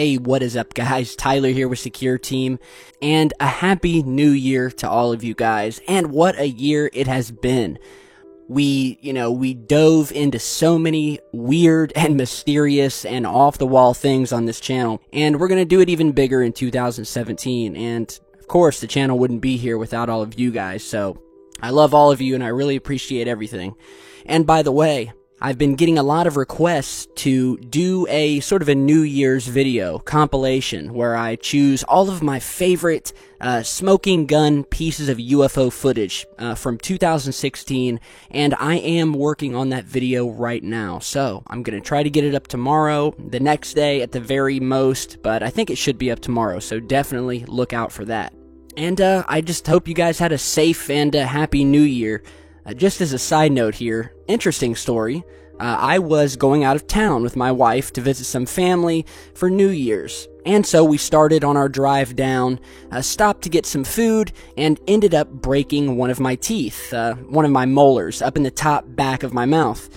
Hey, what is up, guys? Tyler here with Secure Team, and a happy new year to all of you guys. And what a year it has been. We dove into so many weird and mysterious and off-the-wall things on this channel, and we're going to do it even bigger in 2017. And of course, the channel wouldn't be here without all of you guys, so I love all of you and I really appreciate everything. And by the way, I've been getting a lot of requests to do a sort of a New Year's video compilation where I choose all of my favorite smoking gun pieces of UFO footage from 2016, and I am working on that video right now. So I'm going to try to get it up tomorrow, the next day at the very most, but I think it should be up tomorrow, so definitely look out for that. And I just hope you guys had a safe and happy New Year. Just as a side note here, interesting story, I was going out of town with my wife to visit some family for New Year's. And so we started on our drive down, stopped to get some food, and ended up breaking one of my teeth, one of my molars, up in the top back of my mouth.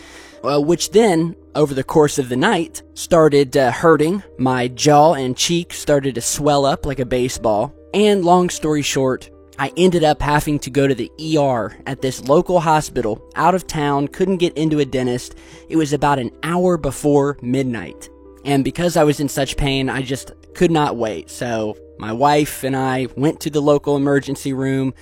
Which then, over the course of the night, started hurting. My jaw and cheek started to swell up like a baseball. And long story short, I ended up having to go to the ER at this local hospital, out of town, couldn't get into a dentist. It was about an hour before midnight. And because I was in such pain, I just could not wait. So my wife and I went to the local emergency room.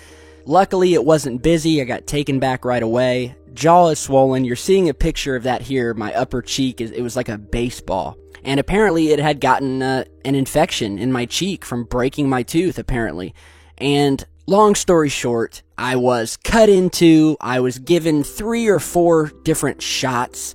Luckily, it wasn't busy. I got taken back right away. Jaw is swollen. You're seeing a picture of that here. My upper cheek, it was like a baseball. And apparently it had gotten an infection in my cheek from breaking my tooth, apparently. And long story short, I was cut into, I was given 3 or 4 different shots,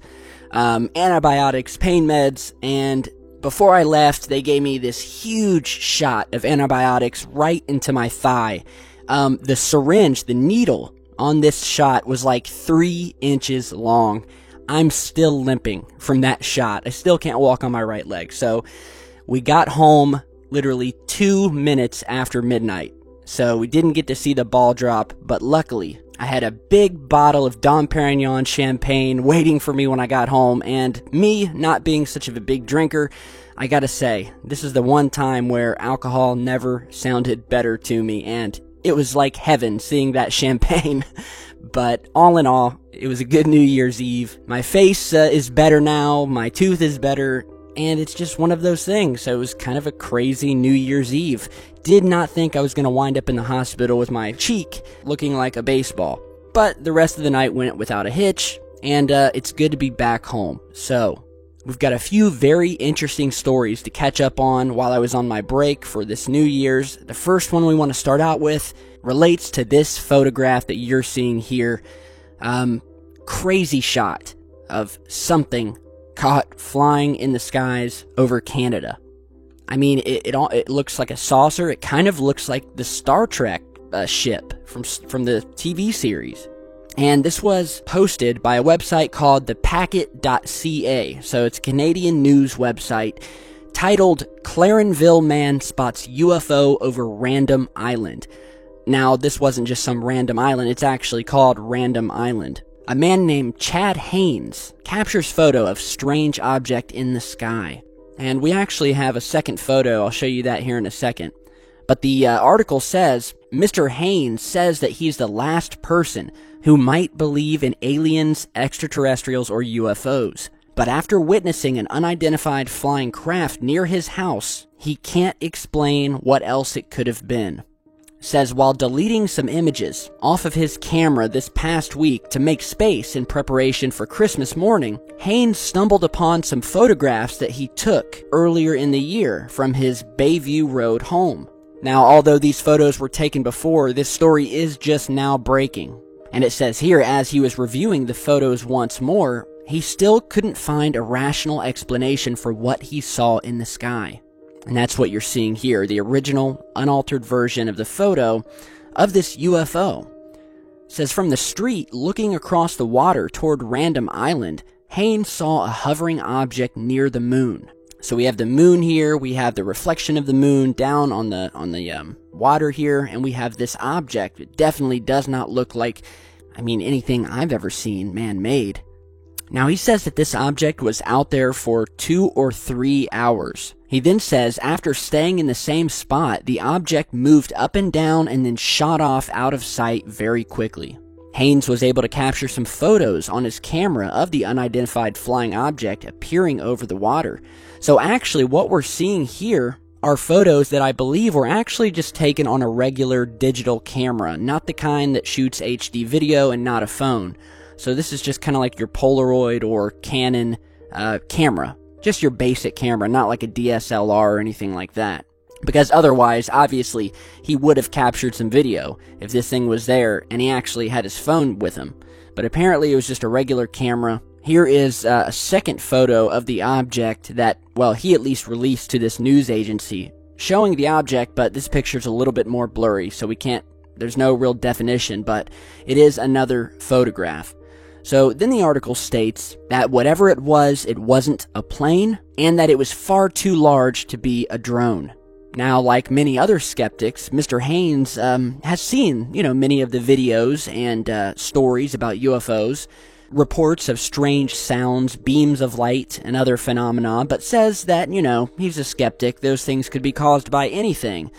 antibiotics, pain meds, and before I left, they gave me this huge shot of antibiotics right into my thigh. The syringe, the needle on this shot was like 3 inches long. I'm still limping from that shot. I still can't walk on my right leg. So we got home literally 2 minutes after midnight. So we didn't get to see the ball drop, but luckily I had a big bottle of Dom Perignon champagne waiting for me when I got home, and me not being such of a big drinker, I gotta say, this is the one time where alcohol never sounded better to me, and it was like heaven seeing that champagne. But all in all, it was a good New Year's Eve. My face is better now, my tooth is better, and it's just one of those things. So it was kind of a crazy New Year's Eve. Did not think I was going to wind up in the hospital with my cheek looking like a baseball. But the rest of the night went without a hitch, and it's good to be back home. So we've got a few very interesting stories to catch up on while I was on my break for this New Year's. The first one we want to start out with relates to this photograph that you're seeing here. Crazy shot of something caught flying in the skies over Canada. I mean, it looks like a saucer. It kind of looks like the Star Trek ship from the TV series. And this was posted by a website called thepacket.ca. So it's a Canadian news website titled "Clarenville Man Spots UFO Over Random Island." Now, this wasn't just some random island. It's actually called Random Island. A man named Chad Haynes captures photo of strange object in the sky. And we actually have a second photo. I'll show you that here in a second. But the article says, Mr. Haynes says that he's the last person who might believe in aliens, extraterrestrials, or UFOs. But after witnessing an unidentified flying craft near his house, he can't explain what else it could have been. Says while deleting some images off of his camera this past week to make space in preparation for Christmas morning, Haynes stumbled upon some photographs that he took earlier in the year from his Bayview Road home. Now, although these photos were taken before, this story is just now breaking. And it says here, as he was reviewing the photos once more, he still couldn't find a rational explanation for what he saw in the sky. And that's what you're seeing here, the original, unaltered version of the photo of this UFO. It says, from the street, looking across the water toward Random Island, Haynes saw a hovering object near the moon. So we have the moon here, we have the reflection of the moon down on the water here, and we have this object. It definitely does not look like, anything I've ever seen man-made. Now, he says that this object was out there for 2 or 3 hours, He then says, after staying in the same spot, the object moved up and down and then shot off out of sight very quickly. Haynes was able to capture some photos on his camera of the unidentified flying object appearing over the water. So actually what we're seeing here are photos that I believe were actually just taken on a regular digital camera, not the kind that shoots HD video and not a phone. So this is just kind of like your Polaroid or Canon camera. Just your basic camera, not like a DSLR or anything like that. Because otherwise, obviously, he would have captured some video if this thing was there and he actually had his phone with him. But apparently it was just a regular camera. Here is a second photo of the object that, well, he at least released to this news agency, showing the object, but this picture's a little bit more blurry, so there's no real definition, but it is another photograph. So then the article states that whatever it wasn't a plane, and that it was far too large to be a drone. Now, like many other skeptics, Mr. Haynes has seen, many of the videos and stories about UFOs, reports of strange sounds, beams of light, and other phenomena, but says that, he's a skeptic, those things could be caused by anything.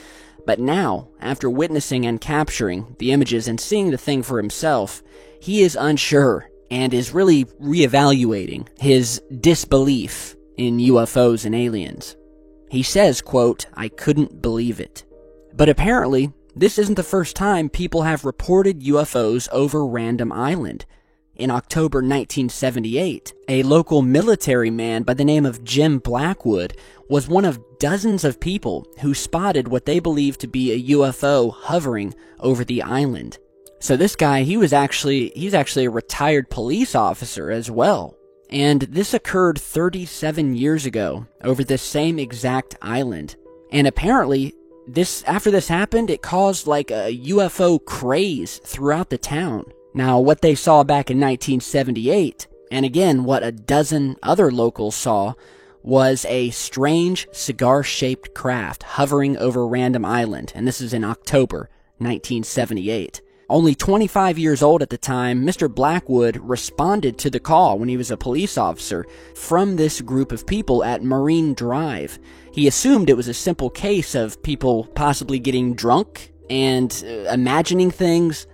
But now, after witnessing and capturing the images and seeing the thing for himself, he is unsure and is really reevaluating his disbelief in UFOs and aliens. He says, quote, "I couldn't believe it." But apparently, this isn't the first time people have reported UFOs over Random Island. In October 1978, a local military man by the name of Jim Blackwood was one of dozens of people who spotted what they believed to be a UFO hovering over the island. So this guy, he's actually a retired police officer as well. And this occurred 37 years ago over this same exact island. And apparently, after this happened, it caused like a UFO craze throughout the town. Now, what they saw back in 1978, and again, what a dozen other locals saw, was a strange cigar-shaped craft hovering over Random Island. And this is in October 1978. Only 25 years old at the time, Mr. Blackwood responded to the call when he was a police officer from this group of people at Marine Drive. He assumed it was a simple case of people possibly getting drunk and imagining things,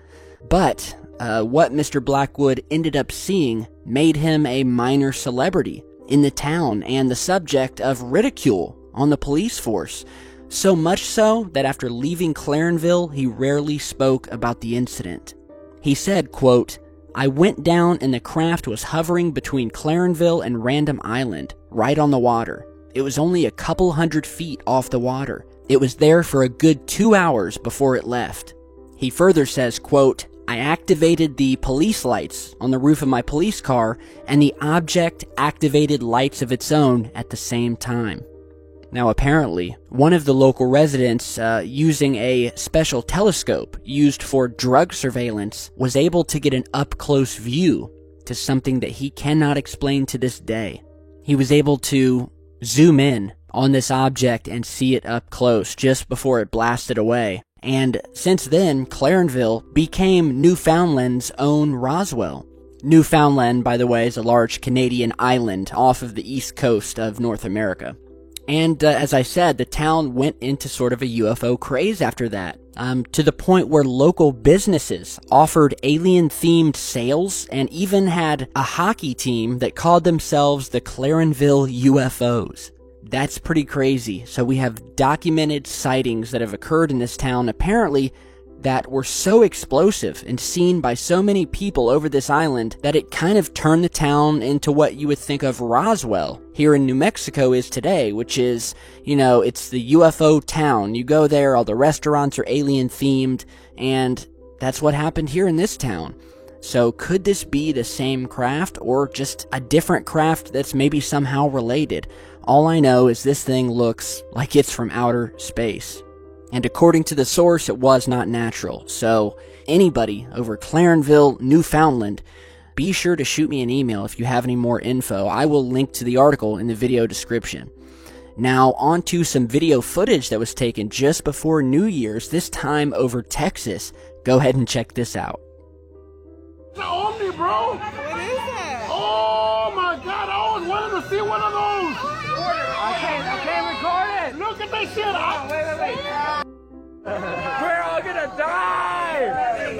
but what Mr. Blackwood ended up seeing made him a minor celebrity in the town and the subject of ridicule on the police force. So much so that after leaving Clarenville, he rarely spoke about the incident. He said, quote, "I went down and the craft was hovering between Clarenville and Random Island, right on the water. It was only a couple 100 feet off the water. It was there for a good 2 hours before it left." He further says, quote, "I activated the police lights on the roof of my police car, and the object activated lights of its own at the same time." Now apparently, one of the local residents, using a special telescope used for drug surveillance, was able to get an up-close view to something that he cannot explain to this day. He was able to zoom in on this object and see it up close just before it blasted away. And since then, Clarenville became Newfoundland's own Roswell. Newfoundland, by the way, is a large Canadian island off of the east coast of North America. And as I said, the town went into sort of a UFO craze after that, to the point where local businesses offered alien-themed sales and even had a hockey team that called themselves the Clarenville UFOs. That's pretty crazy. So we have documented sightings that have occurred in this town, apparently, that were so explosive and seen by so many people over this island that it kind of turned the town into what you would think of Roswell here in New Mexico is today, which is, it's the UFO town. You go there, all the restaurants are alien themed, and that's what happened here in this town. So could this be the same craft or just a different craft that's maybe somehow related? All I know is this thing looks like it's from outer space. And according to the source, it was not natural. So anybody over Clarenville, Newfoundland, be sure to shoot me an email if you have any more info. I will link to the article in the video description. Now, on to some video footage that was taken just before New Year's, this time over Texas. Go ahead and check this out. It's an ovni, bro. What is it? Oh my God! I always wanted to see one of those. I can't record Look at that shit. Oh, wait. We're all gonna die!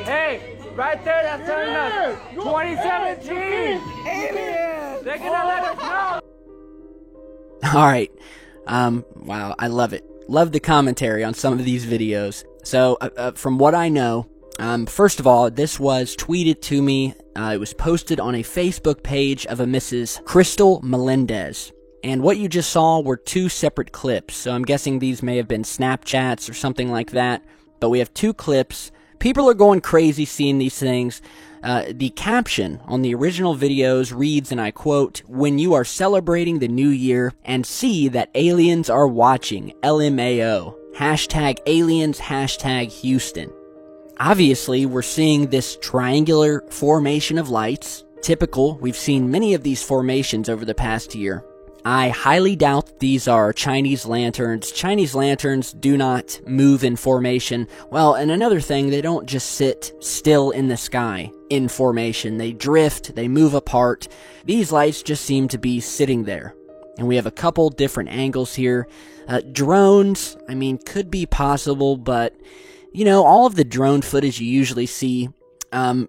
Hey, right there, that's telling us 2017! Aliens! They're gonna let us know! All right. Wow, I love it. Love the commentary on some of these videos. So, from what I know, first of all, this was tweeted to me. It was posted on a Facebook page of a Mrs. Crystal Melendez. And what you just saw were two separate clips. So I'm guessing these may have been Snapchats or something like that. But we have two clips. People are going crazy seeing these things. The caption on the original videos reads, and I quote, "When you are celebrating the new year and see that aliens are watching, LMAO. Hashtag aliens, hashtag Houston." Obviously, we're seeing this triangular formation of lights. Typical, we've seen many of these formations over the past year. I highly doubt these are Chinese lanterns. Chinese lanterns do not move in formation. Well, and another thing, they don't just sit still in the sky in formation. They drift, they move apart. These lights just seem to be sitting there. And we have a couple different angles here. Drones, I mean, could be possible, but, you know, all of the drone footage you usually see,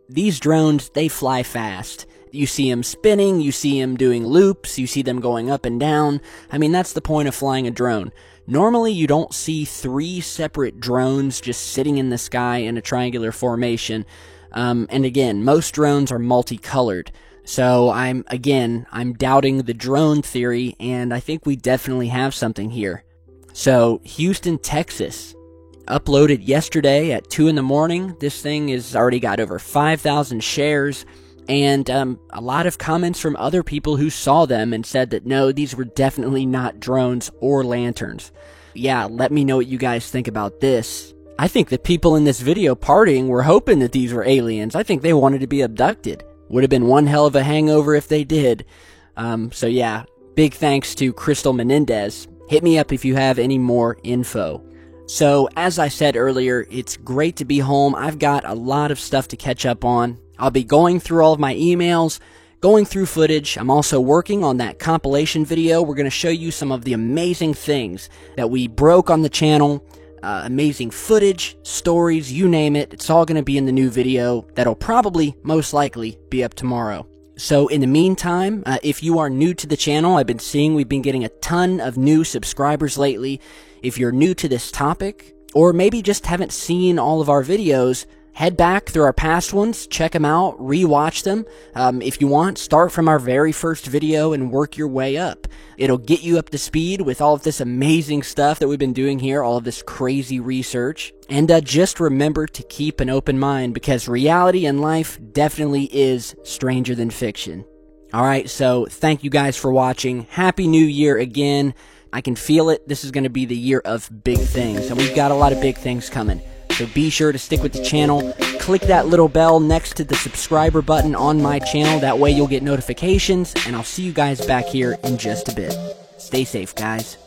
these drones, they fly fast. You see them spinning, you see them doing loops, you see them going up and down. I mean, that's the point of flying a drone. Normally, you don't see three separate drones just sitting in the sky in a triangular formation. And again, most drones are multicolored. So I'm doubting the drone theory, and I think we definitely have something here. So, Houston, Texas. Uploaded yesterday at 2 in the morning. This thing has already got over 5,000 shares. And a lot of comments from other people who saw them and said that no, these were definitely not drones or lanterns. Yeah, let me know what you guys think about this. I think the people in this video partying were hoping that these were aliens. I think they wanted to be abducted. Would have been one hell of a hangover if they did. So yeah, big thanks to Crystal Menendez. Hit me up if you have any more info. So, as I said earlier, it's great to be home. I've got a lot of stuff to catch up on. I'll be going through all of my emails, going through footage. I'm also working on that compilation video. We're going to show you some of the amazing things that we broke on the channel. Amazing footage, stories, you name it. It's all going to be in the new video that'll probably, most likely, be up tomorrow. So in the meantime, if you are new to the channel, I've been seeing we've been getting a ton of new subscribers lately. If you're new to this topic, or maybe just haven't seen all of our videos, head back through our past ones, check them out, rewatch them. If you want, start from our very first video and work your way up. It'll get you up to speed with all of this amazing stuff that we've been doing here, all of this crazy research. And just remember to keep an open mind, because reality in life definitely is stranger than fiction. Alright, so thank you guys for watching. Happy New Year again. I can feel it. This is going to be the year of big things, and we've got a lot of big things coming. So be sure to stick with the channel. Click that little bell next to the subscriber button on my channel. That way you'll get notifications, and I'll see you guys back here in just a bit. Stay safe, guys.